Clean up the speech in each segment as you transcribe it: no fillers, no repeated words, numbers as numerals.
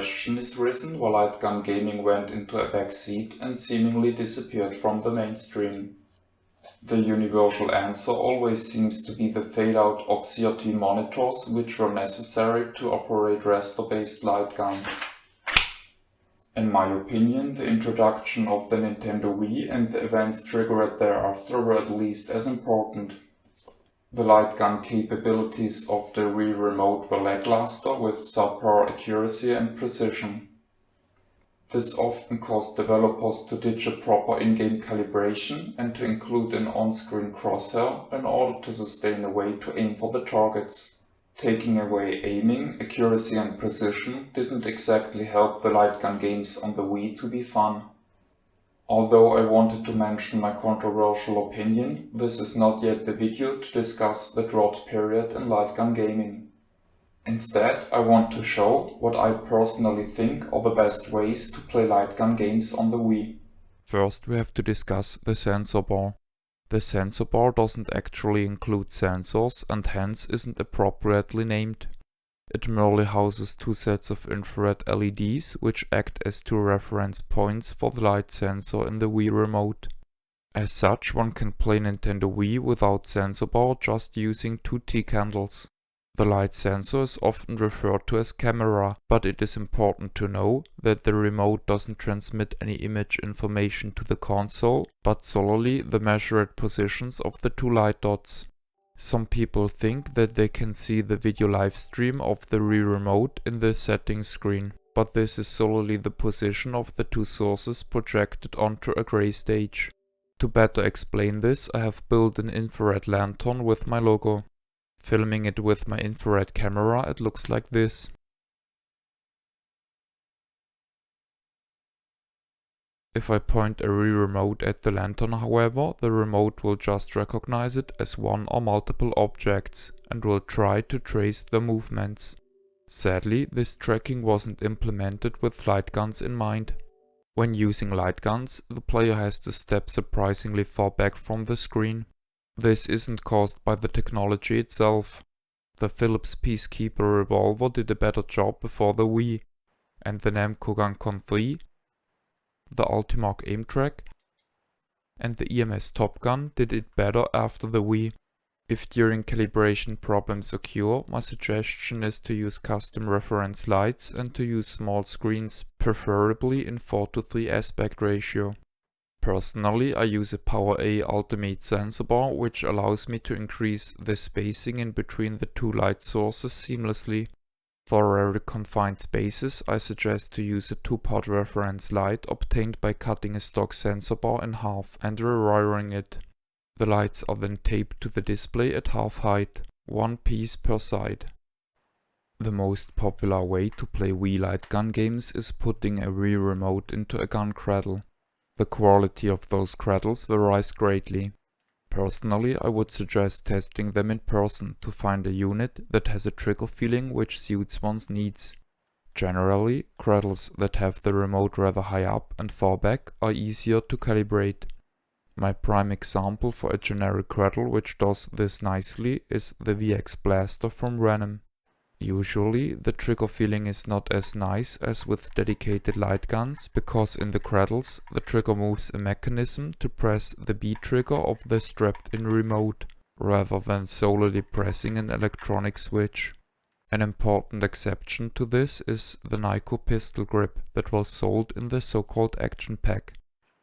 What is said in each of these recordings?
question is risen while light gun gaming went into a backseat and seemingly disappeared from the mainstream. The universal answer always seems to be the fade-out of CRT monitors, which were necessary to operate raster-based light guns. In my opinion, the introduction of the Nintendo Wii and the events triggered thereafter were at least as important. The light gun capabilities of the Wii Remote were lackluster with subpar accuracy and precision. This often caused developers to ditch a proper in-game calibration and to include an on-screen crosshair in order to sustain a way to aim for the targets. Taking away aiming, accuracy and precision didn't exactly help the light gun games on the Wii to be fun. Although I wanted to mention my controversial opinion, this is not yet the video to discuss the drought period in light gun gaming. Instead, I want to show what I personally think are the best ways to play light gun games on the Wii. First, we have to discuss the sensor bar. The sensor bar doesn't actually include sensors and hence isn't appropriately named. It merely houses two sets of infrared LEDs which act as two reference points for the light sensor in the Wii Remote. As such, one can play Nintendo Wii without sensor bar just using two T-candles. The light sensor is often referred to as camera, but it is important to know that the remote doesn't transmit any image information to the console, but solely the measured positions of the two light dots. Some people think that they can see the video live stream of the Wii Remote in the settings screen, but this is solely the position of the two sources projected onto a gray stage. To better explain this, I have built an infrared lantern with my logo. Filming it with my infrared camera, it looks like this. If I point a Wii Remote at the lantern, however, the remote will just recognize it as one or multiple objects and will try to trace the movements. Sadly, this tracking wasn't implemented with light guns in mind. When using light guns, the player has to step surprisingly far back from the screen. This isn't caused by the technology itself. The Philips Peacekeeper revolver did a better job before the Wii, and the Namco Gun 3, the Ultimark aim track, and the EMS Topgun did it better after the Wii. If during calibration problems occur, my suggestion is to use custom reference lights and to use small screens, preferably in 4:3 aspect ratio. Personally, I use a PowerA Ultimate sensor bar, which allows me to increase the spacing in between the two light sources seamlessly. For very confined spaces, I suggest to use a two-part reference light obtained by cutting a stock sensor bar in half and rewiring it. The lights are then taped to the display at half height, one piece per side. The most popular way to play Wii light gun games is putting a Wii Remote into a gun cradle. The quality of those cradles varies greatly. Personally, I would suggest testing them in person to find a unit that has a trigger feeling which suits one's needs. Generally, cradles that have the remote rather high up and far back are easier to calibrate. My prime example for a generic cradle which does this nicely is the VX Blaster from Random. Usually, the trigger feeling is not as nice as with dedicated light guns, because in the cradles, the trigger moves a mechanism to press the B trigger of the strapped-in remote, rather than solely pressing an electronic switch. An important exception to this is the Nyko pistol grip that was sold in the so-called Action Pack.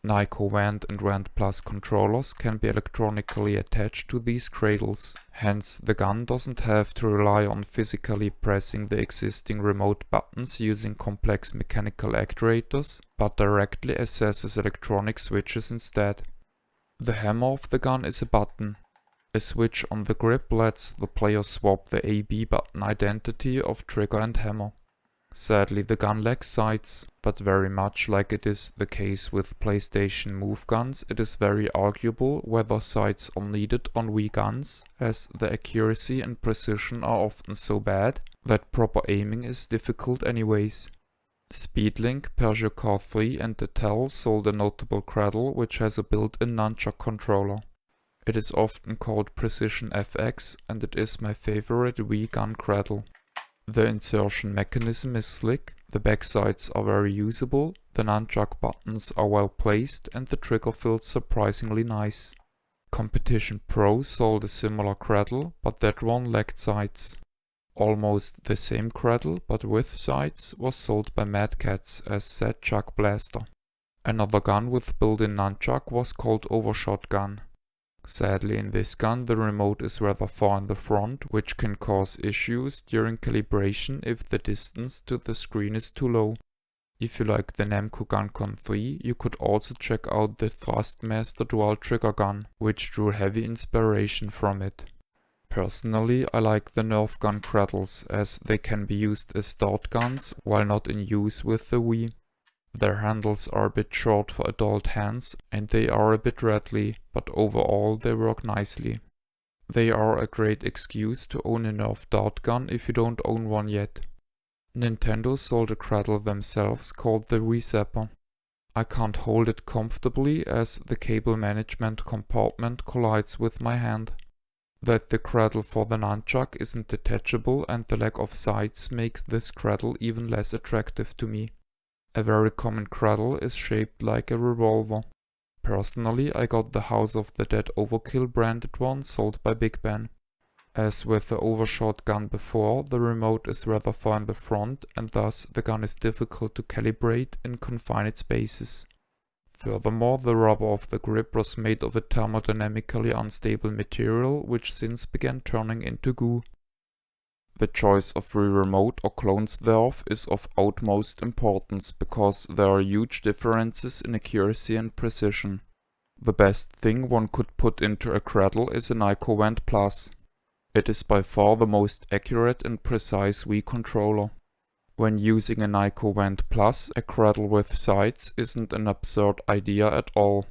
Nyko Wand and Wand Plus controllers can be electronically attached to these cradles, hence the gun doesn't have to rely on physically pressing the existing remote buttons using complex mechanical actuators, but directly accesses electronic switches instead. The hammer of the gun is a button. A switch on the grip lets the player swap the A-B button identity of trigger and hammer. Sadly, the gun lacks sights, but very much like it is the case with PlayStation Move guns, it is very arguable whether sights are needed on Wii guns, as the accuracy and precision are often so bad that proper aiming is difficult anyways. Speedlink, Peugeot Car 3 and Detel sold a notable cradle which has a built-in nunchuck controller. It is often called Precision FX and it is my favorite Wii gun cradle. The insertion mechanism is slick, The backsides are very usable, the nunchuck buttons are well placed and the trigger feels surprisingly nice. Competition Pro sold a similar Cradle, but that one lacked sides. Almost the same Cradle, but with sides, was sold by Mad Catz as said Chuck Blaster. Another gun with built-in nunchuck was called Overshot Gun. Sadly, in this gun the remote is rather far in the front, which can cause issues during calibration if the distance to the screen is too low. If you like the Namco GunCon 3, you could also check out the Thrustmaster dual trigger gun, which drew heavy inspiration from it. Personally, I like the Nerf gun Cradles, as they can be used as dart guns while not in use with the Wii. Their handles are a bit short for adult hands and they are a bit rattly, but overall they work nicely. They are a great excuse to own a Nerf dart gun if you don't own one yet. Nintendo sold a Cradle themselves called the Wii Zapper. I can't hold it comfortably as the cable management compartment collides with my hand. That the Cradle for the nunchuck isn't detachable and the lack of sides makes this Cradle even less attractive to me. A very common Cradle is shaped like a revolver. Personally, I got the House of the Dead Overkill branded one sold by Big Ben. As with the Overshot gun before, the remote is rather far in the front and thus the gun is difficult to calibrate in confined spaces. Furthermore, the rubber of the grip was made of a thermodynamically unstable material which since began turning into goo. The choice of Wii Remote or clones thereof is of utmost importance because there are huge differences in accuracy and precision. The best thing one could put into a Cradle is a Nyko Wand Plus. It is by far the most accurate and precise Wii controller. When using a Nyko Wand Plus, a Cradle with sides isn't an absurd idea at all.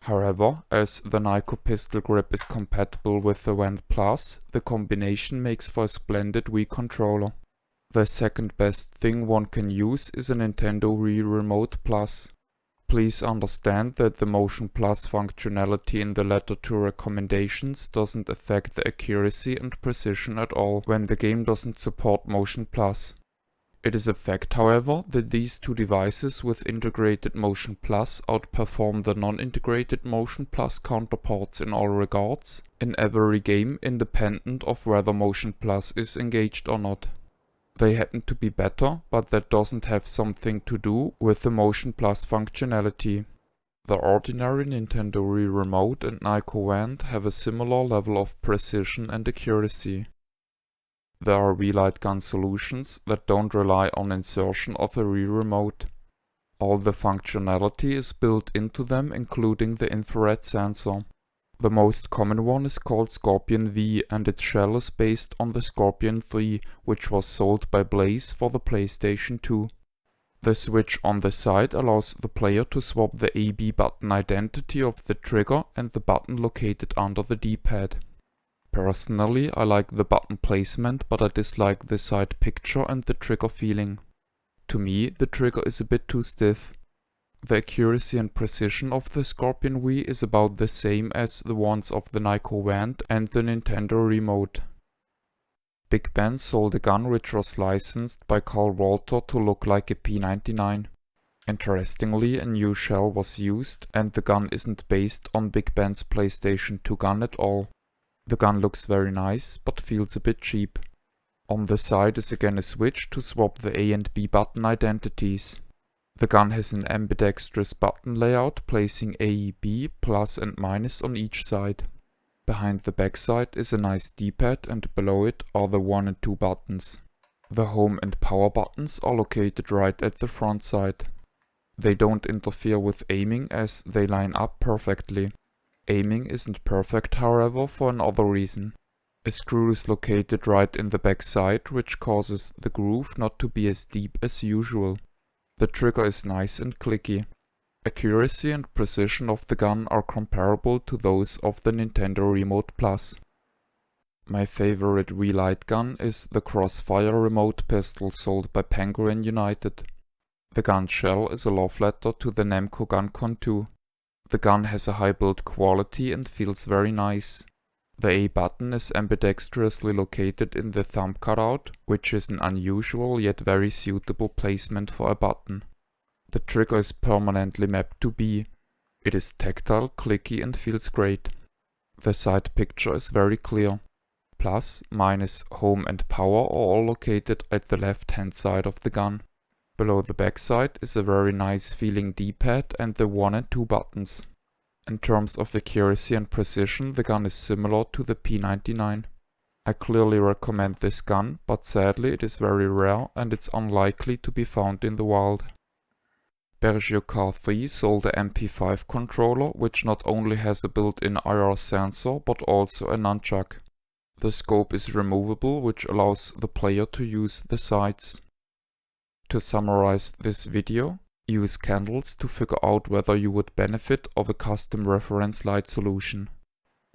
However, as the Nyko pistol grip is compatible with the Wand Plus, the combination makes for a splendid Wii controller. The second best thing one can use is a Nintendo Wii Remote Plus. Please understand that the Motion Plus functionality in the latter two recommendations doesn't affect the accuracy and precision at all when the game doesn't support Motion Plus. It is a fact, however, that these two devices with integrated Motion Plus outperform the non-integrated Motion Plus counterparts in all regards, in every game independent of whether Motion Plus is engaged or not. They happen to be better, but that doesn't have something to do with the Motion Plus functionality. The ordinary Nintendo Wii Remote and Nyko Wand have a similar level of precision and accuracy. There are Wii light gun solutions that don't rely on insertion of a Wii Remote. All the functionality is built into them, including the infrared sensor. The most common one is called Scorpion V and its shell is based on the Scorpion 3, which was sold by Blaze for the PlayStation 2. The switch on the side allows the player to swap the AB button identity of the trigger and the button located under the D-pad. Personally, I like the button placement, but I dislike the side picture and the trigger feeling. To me, the trigger is a bit too stiff. The accuracy and precision of the Scorpion Wii is about the same as the ones of the Nyko Wand and the Nintendo Remote. Big Ben sold a gun which was licensed by Carl Walter to look like a P99. Interestingly, a new shell was used and the gun isn't based on Big Ben's PlayStation 2 gun at all. The gun looks very nice, but feels a bit cheap. On the side is again a switch to swap the A and B button identities. The gun has an ambidextrous button layout, placing A, B, plus and minus on each side. Behind the backside is a nice D-pad and below it are the 1 and 2 buttons. The home and power buttons are located right at the front side. They don't interfere with aiming as they line up perfectly. Aiming isn't perfect, however, for another reason. A screw is located right in the back side, which causes the groove not to be as deep as usual. The trigger is nice and clicky. Accuracy and precision of the gun are comparable to those of the Nintendo Remote Plus. My favorite Wii light gun is the Crossfire remote pistol sold by Penguin United. The gun shell is a love letter to the Namco GunCon 2. The gun has a high build quality and feels very nice. The A button is ambidextrously located in the thumb cutout, which is an unusual yet very suitable placement for a button. The trigger is permanently mapped to B. It is tactile, clicky and feels great. The side picture is very clear. Plus, minus, home and power are all located at the left hand side of the gun. Below the backside is a very nice feeling D-pad and the 1 and 2 buttons. In terms of accuracy and precision, the gun is similar to the P99. I clearly recommend this gun, but sadly it is very rare and it's unlikely to be found in the wild. Bergio Car 3 sold a MP5 controller, which not only has a built-in IR sensor, but also a nunchuck. The scope is removable, which allows the player to use the sights. To summarize this video, use candles to figure out whether you would benefit of a custom reference light solution.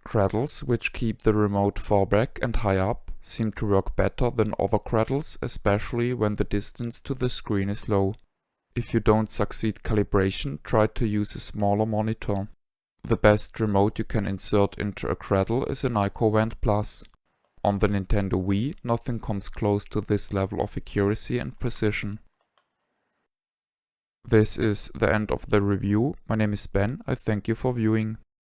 Cradles, which keep the remote far back and high up, seem to work better than other cradles, especially when the distance to the screen is low. If you don't succeed calibration, try to use a smaller monitor. The best remote you can insert into a cradle is a NicoVent Plus. On the Nintendo Wii, nothing comes close to this level of accuracy and precision. This is the end of the review. My name is Ben, I thank you for viewing.